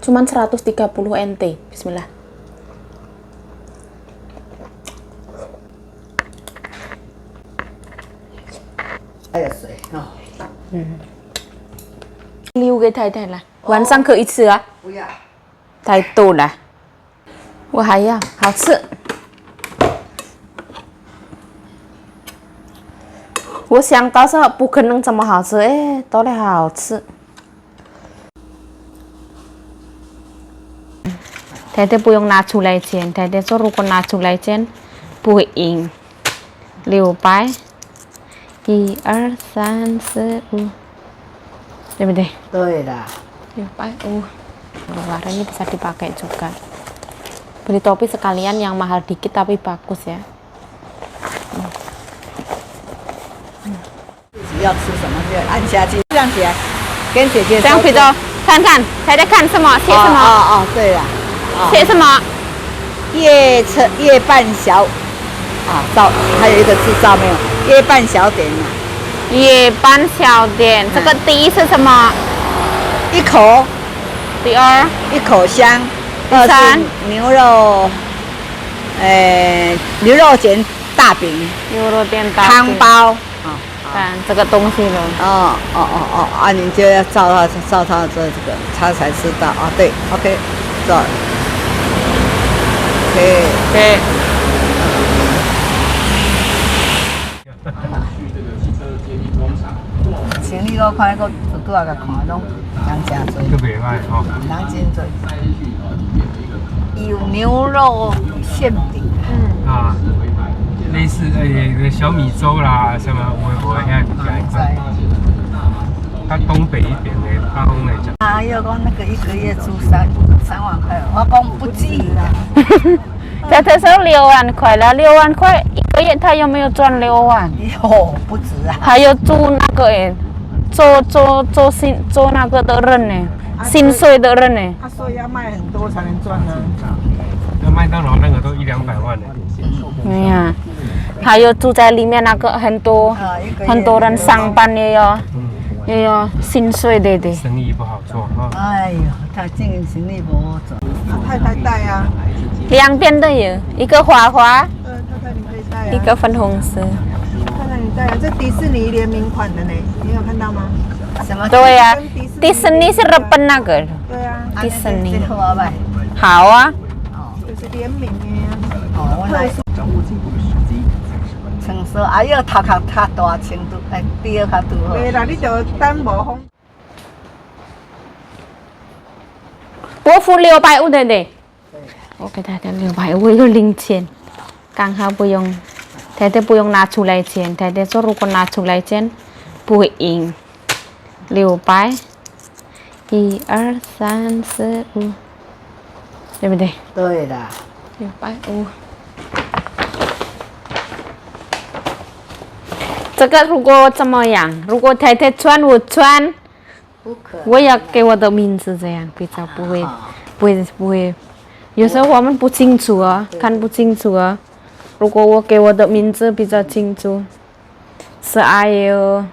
Cuman 130 NT. Bismillah. Lưu cái thầy thầy là晚上可以吃啊？不要。太多了，我还要好吃。我想到时候不可能这么好吃，哎，都得好吃。太太不用拿出来煎，太太说如果拿出来煎不会硬。600，1、2、3、4、5，对不对？对啦。600. Luar ini bisa dipakai juga. Beli topi sekalian yang mahal dikit tapi bagus ya. 自己要吃什么就按下去，这样起来，跟姐姐这样比较看看，猜猜看什么？写什么？哦，对了，写什么？夜半小照，还有一个字照没有？夜半小点嘛。夜半小点，这个第一是什么？一口。第二，一口香。第三，牛肉，牛肉卷大饼。牛肉卷大饼。汤包。看这个东西了。你就要照它这个，他才知道啊。对 ，OK， 照。OK。行李我看个拄啊个看拢人真多，都袂歹吼，人真多。有牛肉馅饼，类似小米粥啦，什么我现在比较爱。它东北一点的，他们来讲。要讲那个一个月租3万块，我讲不至于啦。他说6万块了，6万块一个月，他有没有赚6万？有，不止啊。还有租那个做那个的人呢，薪水的人呢。他说要卖很多才能赚呢。那麦当劳那个都100-200万呢。哎呀，还有住在里面那个很多人上班也有薪水的。生意不好做哈。哎呦，他经营生意不好做。太太带啊。两边都有，一个花花，太太你可以带啊。一个粉红色。太太你带啊，这迪士尼联名款的呢，你有看到吗？什么？对呀，迪士尼是日本那个。对啊。迪士尼。好啊。就是联名的。我来。成熟，要头壳较大程度，第二较拄好。对啦，你就等无风。我付650对不对？我给太太650，有零钱，刚好不用，太太不用拿出来煎。太太说如果拿出来煎不会硬。600，1、2、3、4、5，对不对？对啦。650。这个如果怎么样？如果太太穿我穿，我要给我的名字这样比较不会。有时候我们不清楚啊，看不清楚啊。如果我给我的名字比较清楚，是ayo。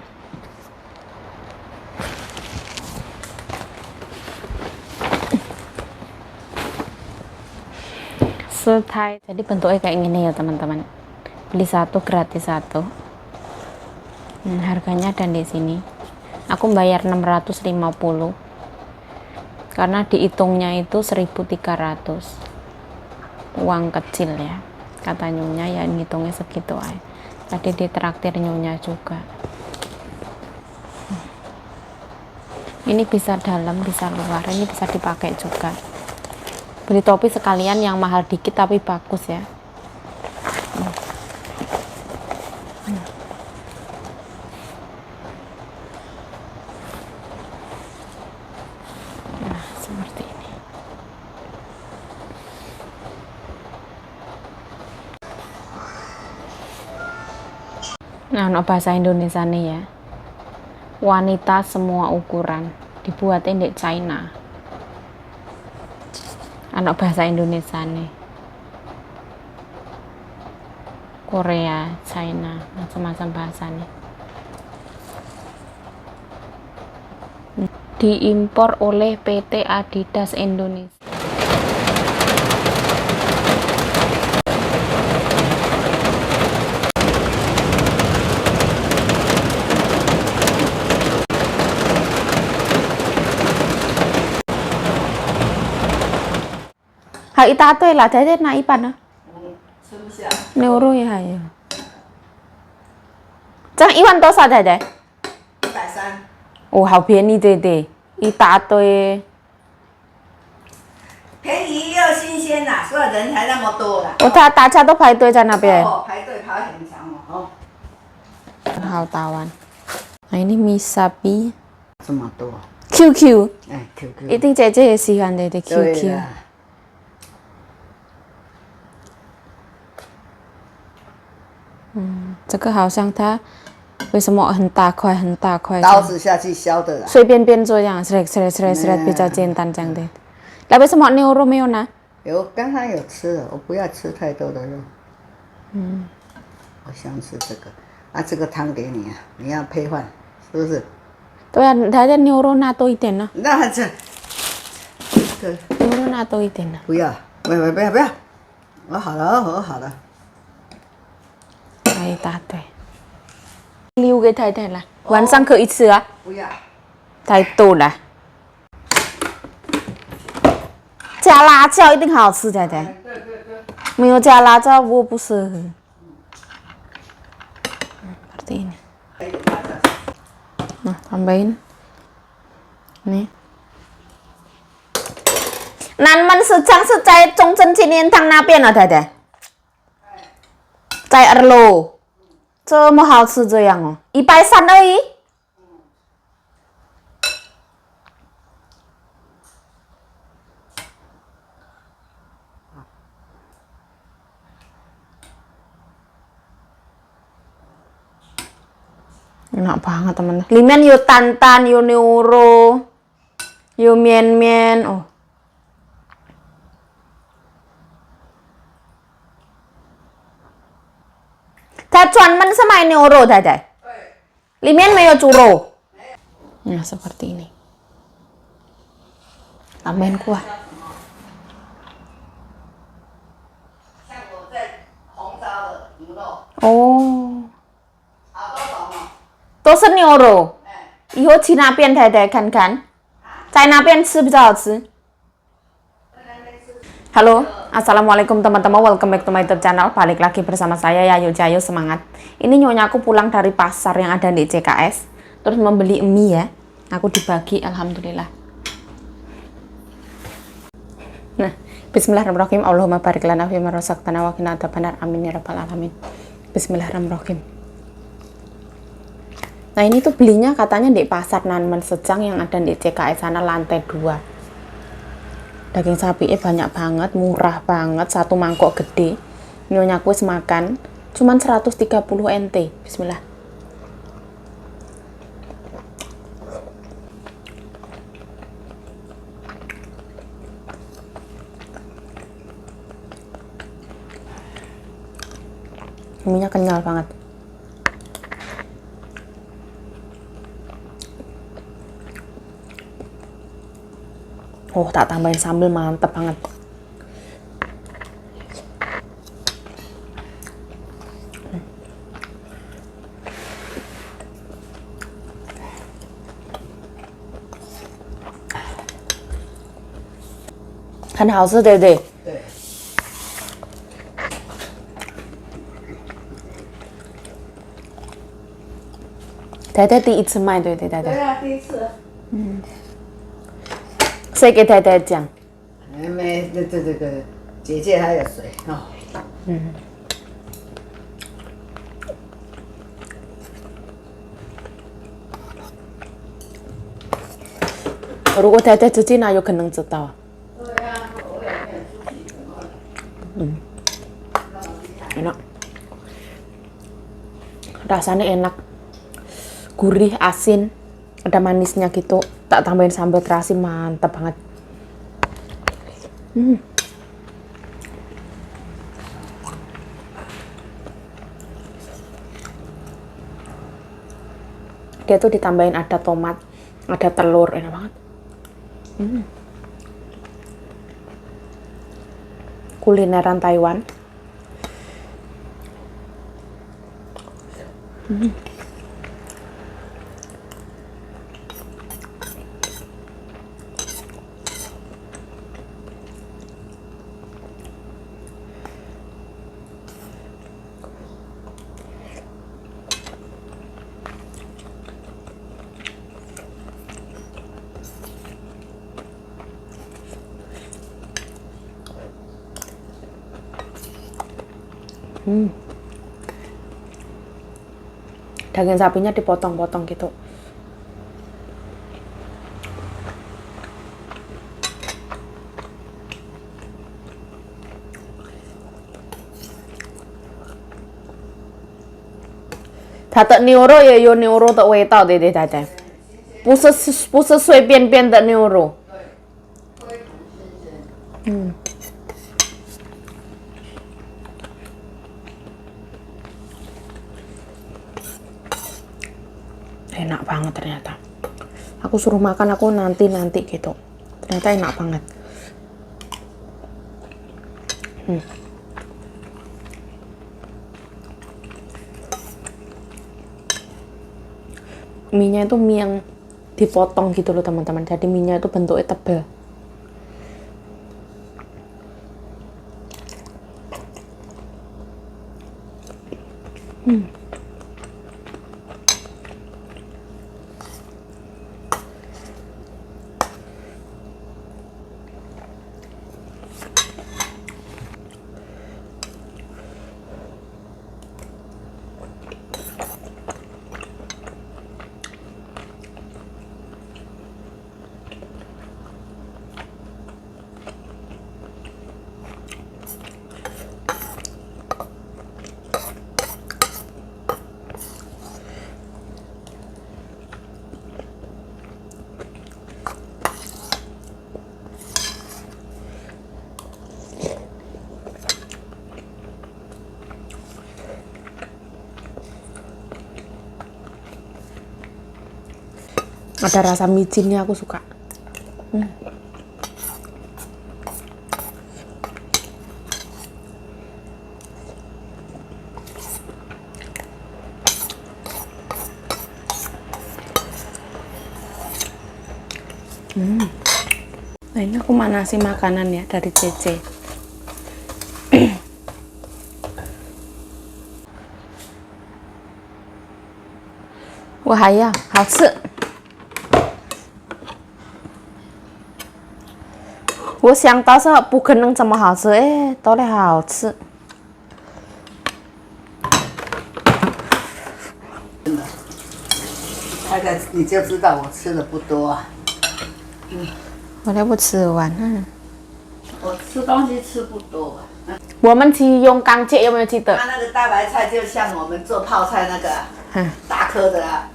Setai. Jadi bentuknya kayak gini ya teman-teman. Beli satu gratis satu. Harganya ada di sini. Aku bayar 650. Karena dihitungnya itu 1.300. Uang kecil ya. Kata nyonya ya ngitungnya segitu aja. Tadi ditraktir nyonya juga. Ini bisa dalam, bisa luar. Ini bisa dipakai juga. Beli topi sekalian yang mahal dikit tapi bagus ya. Nah, seperti ini. Nah, untuk bahasa Indonesia nih ya. Wanita semua ukuran, dibuatin di China. Anak bahasa Indonesia nih, Korea, China, macam-macam bahasa nih. diimpor oleh PT Adidas Indonesia. Hai itato lah, jadi na ipan ah. 吃不下， Neuro ya ya. Cang iwan tosa dede. 130。哦，好便宜对对，一大堆。便宜又新鲜呐，所以人才那么多啦。大家都排队在那边。哦，排队排很长哦。 Hal tawan. Nah ini Misabi. 这么多， QQ. 哎，QQ。 Itu 姐姐也喜欢的 对 QQ。啦。这个好像它为什么很大块很大块？刀子下去削的啦。随便便做这样，seret 比较简单这样的。那为什么牛肉没有呢？有，刚刚有吃了，我不要吃太多的肉。我想吃这个，啊，这个汤给你啊，你要配饭，是不是？对啊，它的牛肉拿多一点呢。那这个牛肉拿多一点呢。不要，不要，我好了，我好了。 一大堆。溜给太太了，晚上可以吃啊。不要。太多了。加辣椒一定好吃，太太。对对对。没有加辣椒我不适合。Seperti ini. Nah, tambahin. Nih. Nanman sejang是在中正纪念堂那边啊，太太。在2楼。这么好吃这样哦，130而已。Enak banget teman. Limen yo tantan, yo neuro, yo mien. Oh.它专门是卖牛肉，太太。里面没有猪肉。Nah, seperti ini. Tambahin kuah. 像我在红烧的牛肉。哦。好多种哦。都是牛肉。以后去那边太太看看，在那边吃比较好吃。Halo, assalamualaikum teman-teman, welcome back to my YouTube channel. Balik lagi bersama saya Yayu Jayu, semangat. Ini nyonya aku pulang dari pasar yang ada di CKS, terus membeli mie ya. Aku dibagi, alhamdulillah. Nah, bismillahirrahmanirrahim. Allahumma barik lana fi ma razaqtana wa qina adzabannar. Amin ya rabbal alamin. Bismillahirrahmanirrahim. Nah, ini tuh belinya katanya di pasar Nanmen Sejang yang ada di CKS sana, lantai 2. Daging sapi banyak banget, murah banget, satu mangkok gede. Nyonya aku makan cuman 130 NT. Bismillah. Minyak kenyal banget. Oh, tak tambahin sambal, mantep banget. Kan 好吃，对不对？对。太太第一次卖，对不对，太太？对啊，第一次。谁给太太讲？没，对，姐姐还有水哦。如果太太自己拿，有可能知道。对啊，我也没有出去。Enak. Rasanya enak. Gurih, asin, ada manisnya gitu. Tak tambahin sambal terasi, mantap banget. Dia tuh ditambahin ada tomat, Ada telur, enak banget. Kulineran Taiwan. Daging sapinya dipotong-potong gitu. Datuk Neuro ya yo Neuro tak wei tau deh dadah. 不是随便便的 Neuro。Enak banget ternyata. Aku suruh makan aku nanti gitu. Ternyata enak banget. Mie-nya itu mie yang dipotong gitu loh teman-teman. Jadi mie-nya itu bentuknya tebal. Ada rasa micinnya, aku suka. Nah, ini aku manasi makanan ya dari Cece. Wah ya, 好吃。我想到是不可能这么好吃，哎，都得好吃。大概你就知道我吃的不多啊。我都不吃完，我吃东西吃不多啊。我们去用钢切有没有记得？它那个大白菜就像我们做泡菜那个大颗的啊。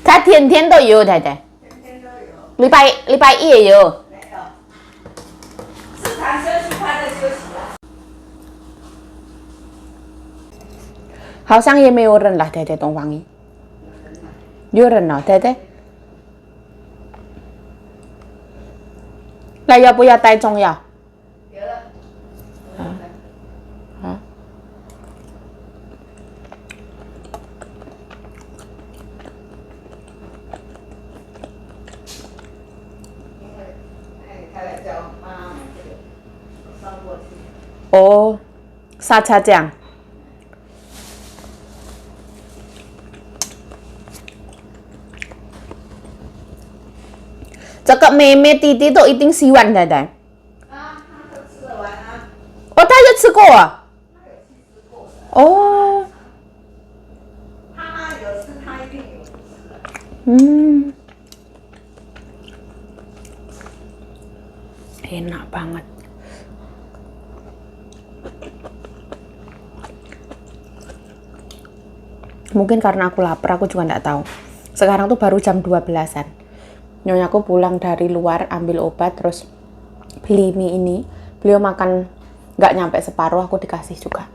他天天都有，太太。礼拜一也有。没有。食堂休息，他在休息啊。好像也没有人了，太太东方一。有人了，太太。那要不要带中药？有了。哦，沙茶酱。这个妹妹弟弟都一定洗碗的，对。啊，他都吃得完啊。哦，他有吃过啊。哦。他有吃，他一定有吃。Enak banget. Mungkin karena aku lapar, aku juga nggak tahu. Sekarang tuh baru jam 12-an. Nyonya aku pulang dari luar ambil obat, terus beli mie ini. Beliau makan nggak nyampe separuh, aku dikasih juga.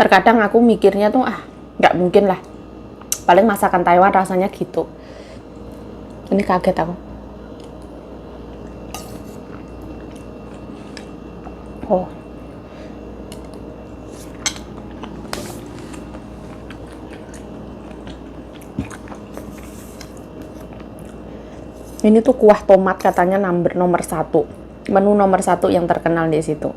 Terkadang aku mikirnya tuh nggak mungkin lah. Paling masakan Taiwan rasanya gitu. Ini kaget aku. Oh. Ini tuh kuah tomat katanya nomor 1. Menu nomor 1 yang terkenal di situ.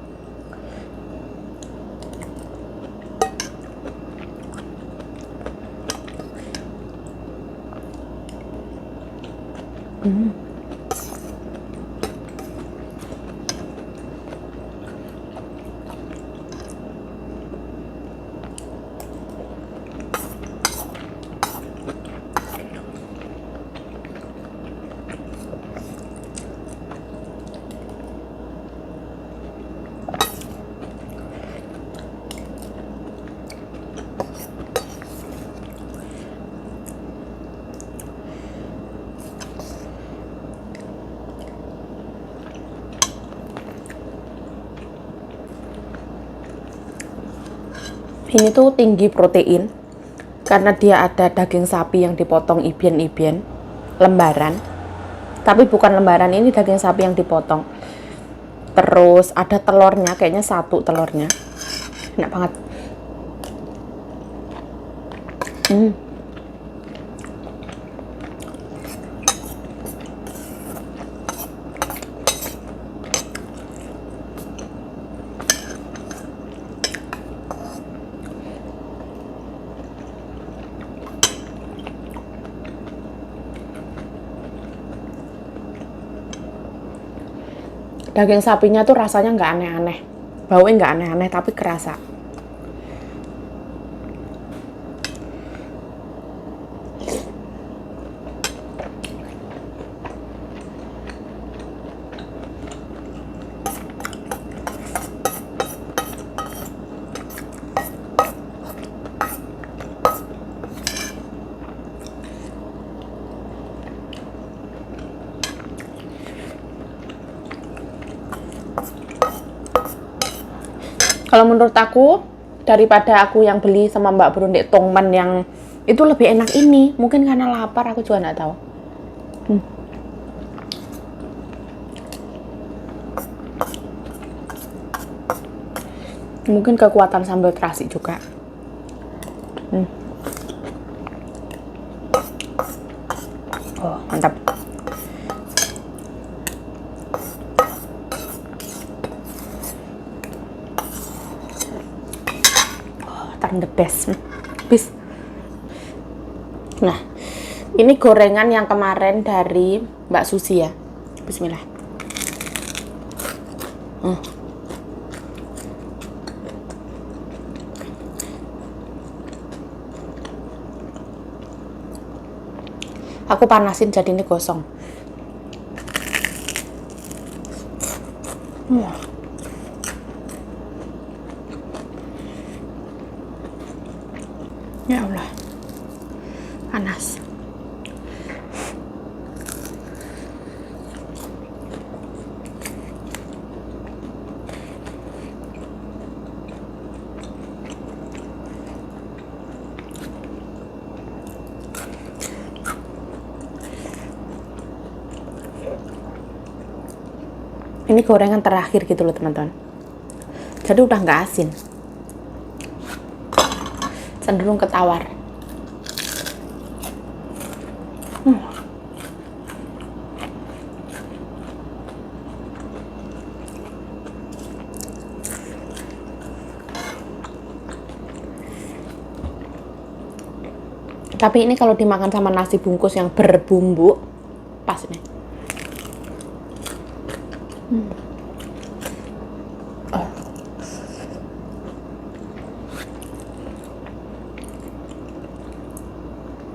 Ini tuh tinggi protein karena dia ada daging sapi yang dipotong ibien-ibien lembaran, tapi bukan lembaran, ini daging sapi yang dipotong. Terus ada telurnya, kayaknya 1 telurnya, enak banget. Daging sapinya tuh rasanya nggak aneh-aneh, baunya nggak aneh-aneh, tapi kerasa. Kalau menurut aku, daripada aku yang beli sama Mbak Brundek Tongmen yang itu lebih enak ini. Mungkin karena lapar, aku juga nggak tahu. Mungkin kekuatan sambal terasi juga. Oh, mantap. The best. Bis. Nah, ini gorengan yang kemarin dari Mbak Susi ya. Bismillah. Aku panasin jadi ini gosong. Ya Allah, panas. Ini gorengan terakhir gitu loh teman-teman. Jadi udah nggak asin. Cenderung ketawar. Tapi ini kalau dimakan sama nasi bungkus yang berbumbu, pas nih.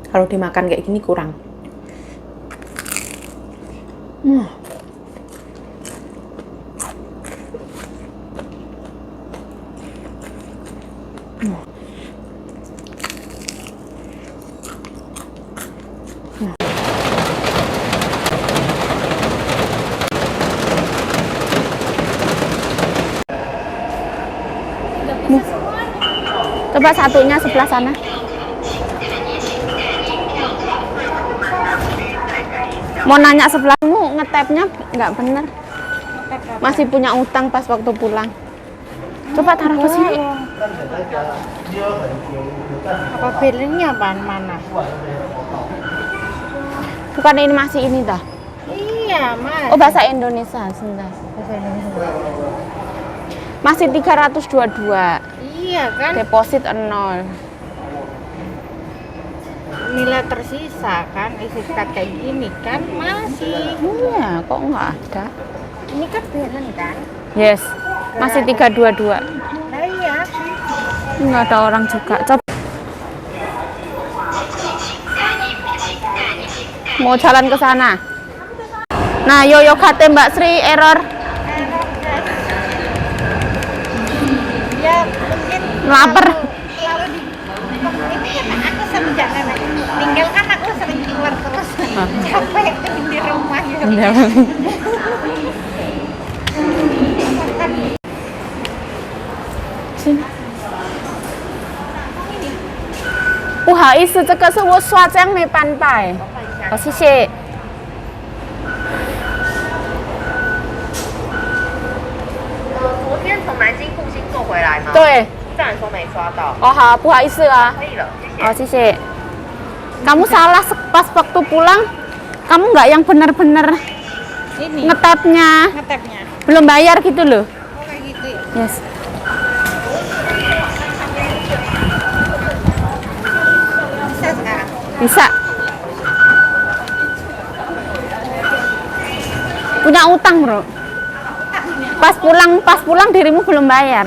Kalau dimakan kayak gini kurang. Coba satunya sebelah sana. Mau nanya sebelahmu ngetapnya nggak bener. Masih punya utang pas waktu pulang. Coba taruh ke sini. Apa bilangnya mana? Bukan ini masih ini dah. Iya, Mas. Oh bahasa Indonesia, sebentar. Masih 322. Iya kan? Deposit 0. Nilai tersisa kan isi card kayak gini kan masih. Iya, kok nggak ada? Ini kan balance kan? Yes, masih 322. Nah iya. Nggak ada orang juga. Coba. Mau jalan ke sana. Nah, Yoyo KT Mbak Sri error. Ya mungkin Lapar. Lalu di ini kan aku semenjak tinggal kan aku sering keluar terus. Capek di rumah ya. Sini. 不好意思，这个是我刷奖没办摆。好，谢谢。昨天从南京复兴坐回来吗？对。站说没刷到。Oh, 好，不好意思啊。可以了，谢谢。 Oh, 谢谢. Kamu salah pas waktu pulang. Kamu nggak yang benar-benar Ini ngetapnya. ngetapnya. Belum bayar gitu loh. Oh kayak gitu ya. Yes. Bisa sekarang. Bisa. Punya utang, Bro. Pas pulang dirimu belum bayar.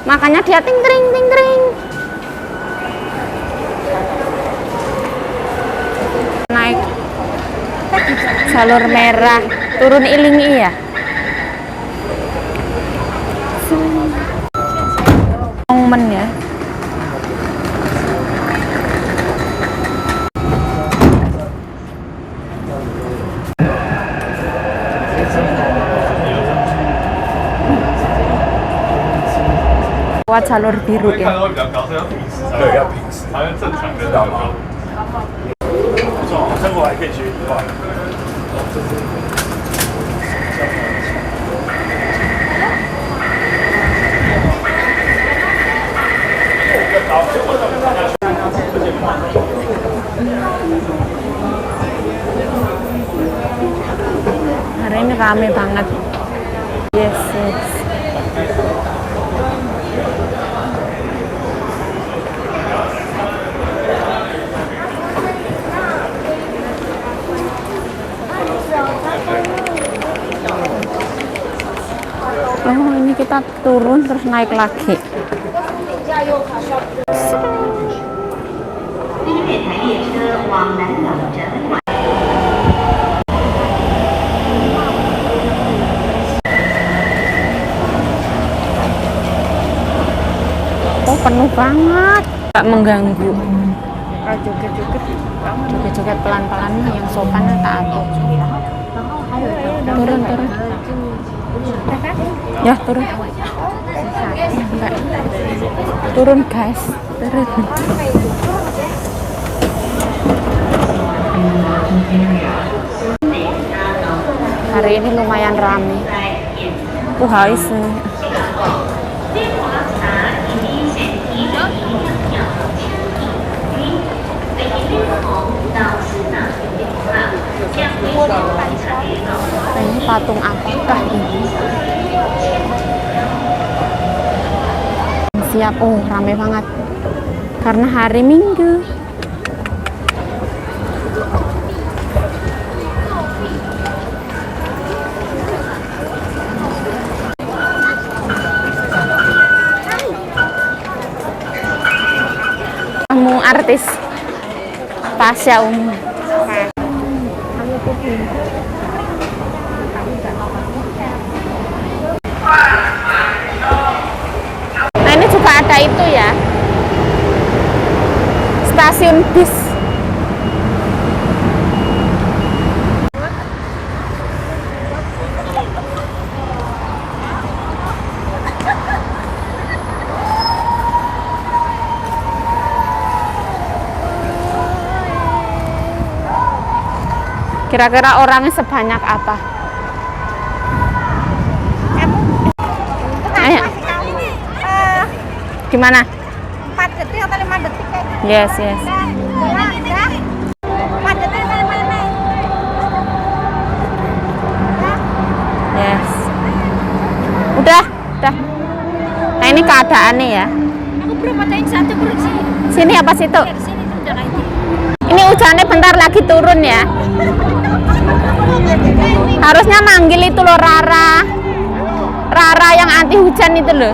Makanya dia ting tring ting tring. Naik jalur merah, turun Ilingi ya. Momen ya. Lewat jalur biru ya. 会比较高，所以要平时才对，要平时才会正常的，知道吗？不错，生活还可以学一块。Hari ini rame banget. Yes, yes. Oh, ini kita turun terus naik lagi. Oh, penuh banget. Gak mengganggu. Joget-joget pelan-pelan yang sopan tak atur. Turun. Ya, turun. Enggak. Turun, guys. Turun. Hari ini lumayan ramai. Haus. Ini patung apakah ini? Siap, oh rame banget karena hari Minggu. Kamu artis Pasha Ungu. Nah ini juga ada itu ya, stasiun bis. Kira-kira orangnya sebanyak apa? Kamu Ayo. kasih kamu Gimana? 4 detik atau 5 detik kayak gitu. Yes, yes. Dah, 4 detik atau 5 detik. Yes. Udah. Nah, ini keadaannya ya. Aku belum patahin satu kursi. Sini apa situ? Di sini tuh udah kayak gitu. Ini hujannya bentar lagi turun ya. Harusnya manggil itu loh Rara. Rara yang anti hujan itu loh.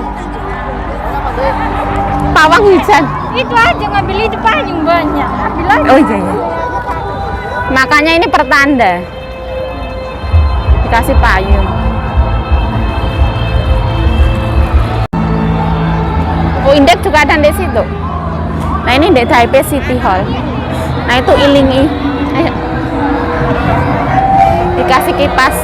Pawang hujan. Itu aja ngambil itu paling banyak. Ambil aja. Oh iya, iya. Makanya ini pertanda. Dikasih payung. Oh, Indek juga ada di situ. Nah, ini di Taipei City Hall. Nah, itu ilingi. Ayo. Dikasih kipas.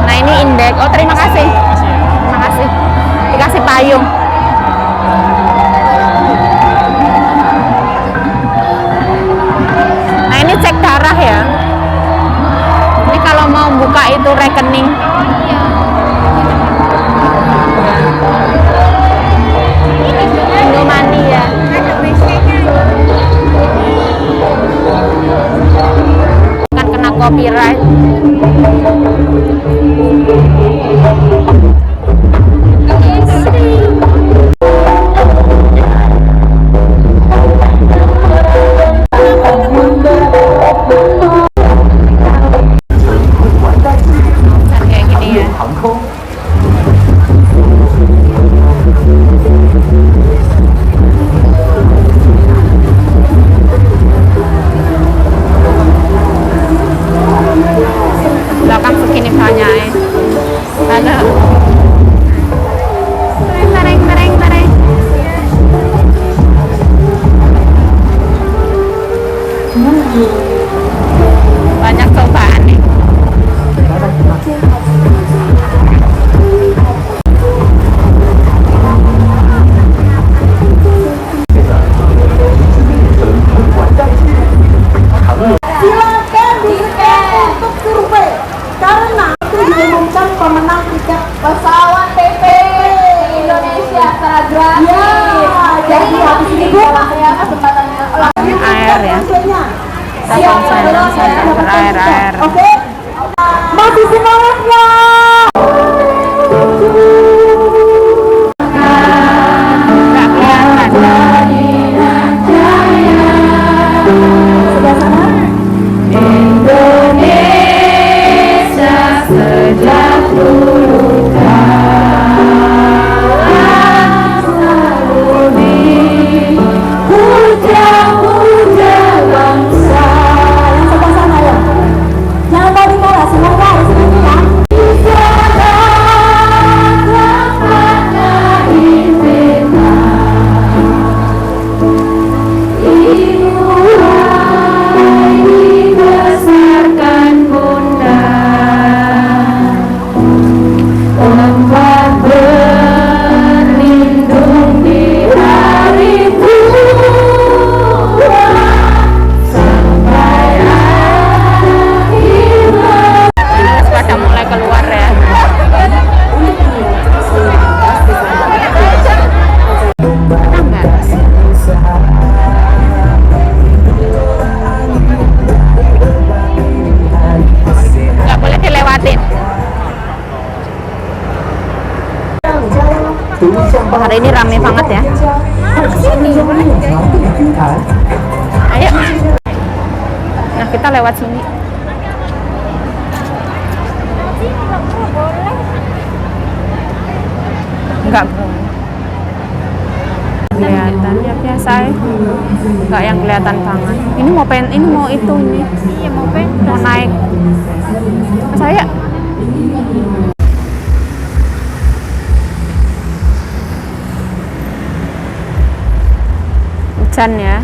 Nah, ini Indek. Oh, terima kasih. Terima kasih. Dikasih payung. Nah, ini cek darah ya. Ini kalau mau buka itu rekening. Indomani ya. Ada WC-nya. Kan kena copyright. Kayak gini ya. Belakang segini banyak ya. Ada. Tereng. Banyak cobaan nih. Silakan di-scan untuk survei karena itu diumumkan pemenang tiket pesawat PP Indonesia secara gratis. Jadi habis ini ya kesempatannya. Air ya. Siap Air. Oke. Masih semangat ya. Nggak kelihatan. Sebelah sana. Indonesia sejak dulu selalu dipuja-puja bangsa. Yang sebelah sana ya. Jangan balik kalah, semuanya harus ini ya. Dibesarkan bunda, tempat berlindung di hari tua sampai akhir. Pada mulai keluar ya. Nggak boleh dilewatin. Hari ini rame banget ya. Ayo. Nah, kita lewat sini. Enggak, bro. Kelihatan ya biasa ya. Enggak yang kelihatan banget. Ini mau itu nih. Iya mau Mau naik. Saya hujan ya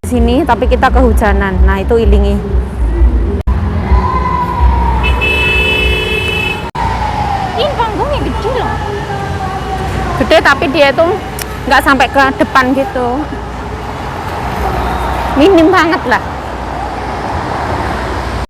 di sini, tapi kita kehujanan. Nah, itu ilingi. Ini panggungnya gede loh. Gede tapi dia itu nggak sampai ke depan gitu, minim banget lah.